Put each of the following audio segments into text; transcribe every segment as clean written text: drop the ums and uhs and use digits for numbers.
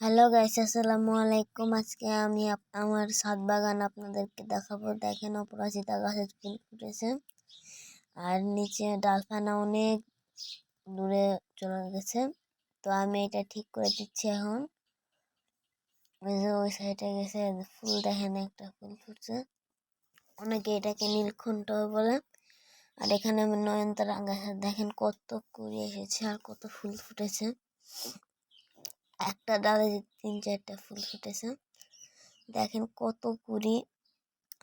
Hello guys, আসসালামু আলাইকুম। আজকে আমি আমার ছাদ বাগান আপনাদেরকে দেখাবো। দেখেন, অপরাজিতা গাছের ফুল ফুটেছে আর নিচে ডালপালা অনেক দূরে চলে গেছে। তো আমি এটা ঠিক করে দিচ্ছি এখন। ওই সাইডে গেছে, ফুল দেখেন, একটা ফুল ফুটছে। অনেকে এটাকে নীলকণ্ঠ বলে। আর এখানে আমি নয়নতারা গাছে দেখেন কত কুড়ি এসেছে আর কত ফুল ফুটেছে। একটা ডালে 3-4টা ফুল ফুটেছে, দেখেন কত কুড়ি।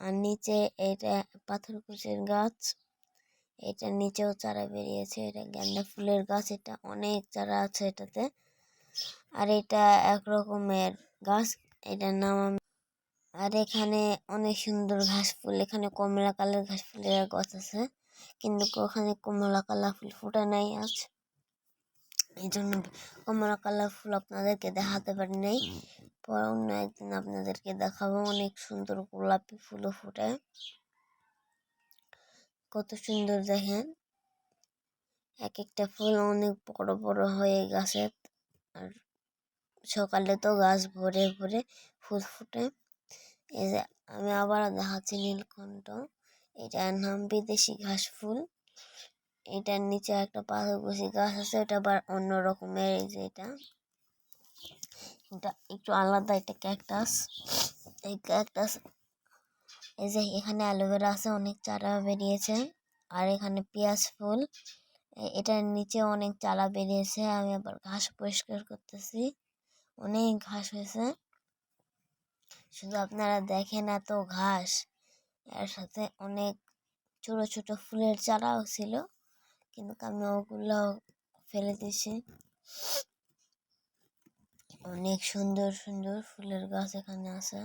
আর নিচে এটা পাথরকুচের গাছ, এটার নিচেও চারা বেরিয়েছে। এটা গেন্দা ফুলের গাছ, এটা অনেক চারা আছে এটাতে। আর এটা একরকমের গাছ, এটার নাম আর এখানে অনেক সুন্দর ঘাস ফুল, এখানে কমলা কালার ঘাস ফুলের গাছ আছে, কিন্তু ওখানে কমলা কালার ফুল ফুটে নাই আজ, এই জন্য কমলা কালার ফুল আপনাদেরকে দেখাতে পারি নাই। পরে অন্য একদিন আপনাদেরকে দেখাবো। অনেক সুন্দর গোলাপি ফুলও ফুটে, কত সুন্দর দেখেন। এক একটা ফুল অনেক বড় বড় হয়ে গেছে। আর সকালে তো গাছ ভরে ভরে ফুল ফুটে। এই যে আমি আবার দেখাচ্ছি নীলকণ্ঠ, এটার নাম বিদেশি ঘাস ফুল। এটার নিচে একটা পাথরকুচি গাছ আছে, এটা আবার অন্য রকমের। এই যে এটা একটু আলাদা, এটা ক্যাকটাস। এই ক্যাকটাস, এই যে এখানে অ্যালোভেরা আছে, অনেক চারা বেরিয়েছে। আর এখানে পেঁয়াজ ফুল, এটার নিচে অনেক চারা বেরিয়েছে। আমি আবার ঘাস পরিষ্কার করতেছি, অনেক ঘাস হয়েছে। শুধু আপনারা দেখেন এত ঘাস, এর সাথে অনেক ছোট ছোট ফুলের চারাও ছিল, কিন্তু আমি ওগুলো ফেলে দিয়েছি। অনেক সুন্দর সুন্দর ফুলের গাছ এখানে আছে,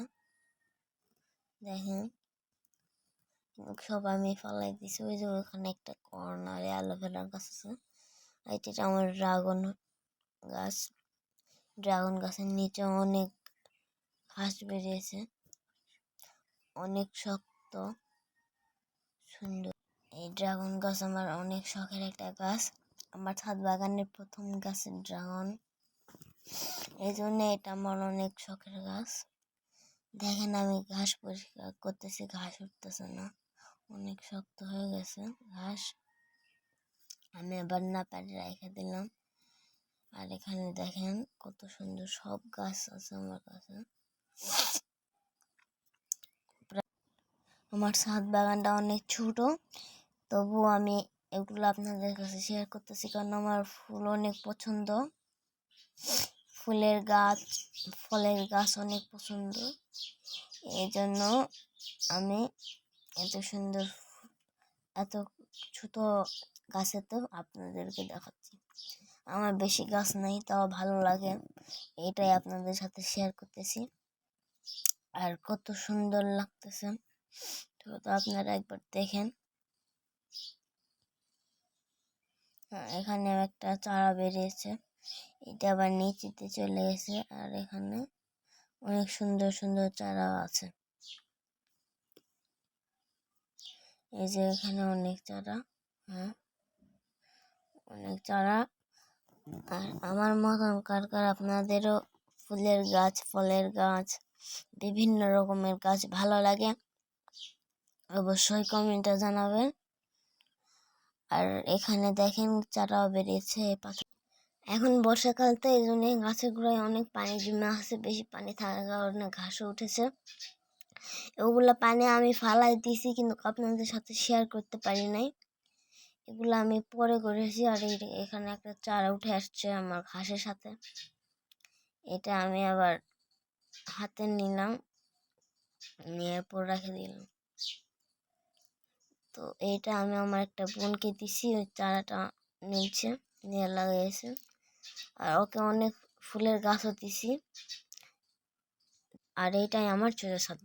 দেখেন। সব আমি ফালাই দিছি। ওই যে ওখানে একটা কর্নারে অ্যালোভেরা গাছ আছে। এটা আমার গাছ ড্রাগন গাছের নিচে অনেক ঘাস বেরিয়েছে, অনেক শক্ত সুন্দর। এই ড্রাগন গাছ আমার অনেক শখের একটা গাছ, আমার ছাদ বাগানের প্রথম গাছের ড্রাগন, এই জন্য এটা আমার অনেক শখের গাছ। দেখেন আমি ঘাস পরিষ্কার করতেছি, ঘাস উঠতেছে না, অনেক শক্ত হয়ে গেছে ঘাস। আমি আবার না পারে রেখে দিলাম। আর এখানে দেখেন কত সুন্দর সব গাছ আছে আমার কাছে। আমার ছাদ বাগানটা অনেক ছোট, তবুও আমি এগুলো আপনাদের কাছে শেয়ার করতেছি, কারণ আমার ফুল অনেক পছন্দ। ফুলের গাছ, ফলের গাছ অনেক পছন্দ, এই জন্য আমি এত সুন্দর এত ছোট গাছে তো আপনাদেরকে দেখাচ্ছি। আমার বেশি গাছ নাই, তাও ভালো লাগে, এটাই আপনাদের সাথে শেয়ার করতেছি। আর কত সুন্দর লাগতেছে, তো আপনারা একবার দেখেন। এখানে একটা চারা বেরিয়েছে, এটা আবার নিচেতে চলে গেছে। আর এখানে অনেক সুন্দর সুন্দর চারা আছে, এই যে এখানে অনেক চারা, হ্যাঁ অনেক চারা। আর আমার মতন কার কার আপনাদেরও ফুলের গাছ, ফলের গাছ, বিভিন্ন রকমের গাছ ভালো লাগে, অবশ্যই কমেন্টে জানাবেন। আর এখানে দেখেন চারাও বেরিয়েছে। এখন বর্ষাকাল, তো এই জন্য গাছের গোড়ায় অনেক পানি জমে আছে, বেশি পানি থাকার কারণে ঘাসও উঠেছে। ওগুলো পানি আমি ফালাই দিয়েছি, কিন্তু আপনাদের সাথে শেয়ার করতে পারি নাই, এগুলো আমি পরে করেছি। আর এখানে একটা চারা উঠে আসছে আমার ঘাসের সাথে, এটা আমি আবার হাতে নিলাম, নিয়ে পর রেখে দিলাম। তো এইটা আমি আমার একটা বোনকে দিছি, ওই চারাটা নিচ্ছে, নিয়ে লাগিয়েছে। আর ওকে অনেক ফুলের গাছও দিছি। আর এইটাই আমার ছোট ছাদ।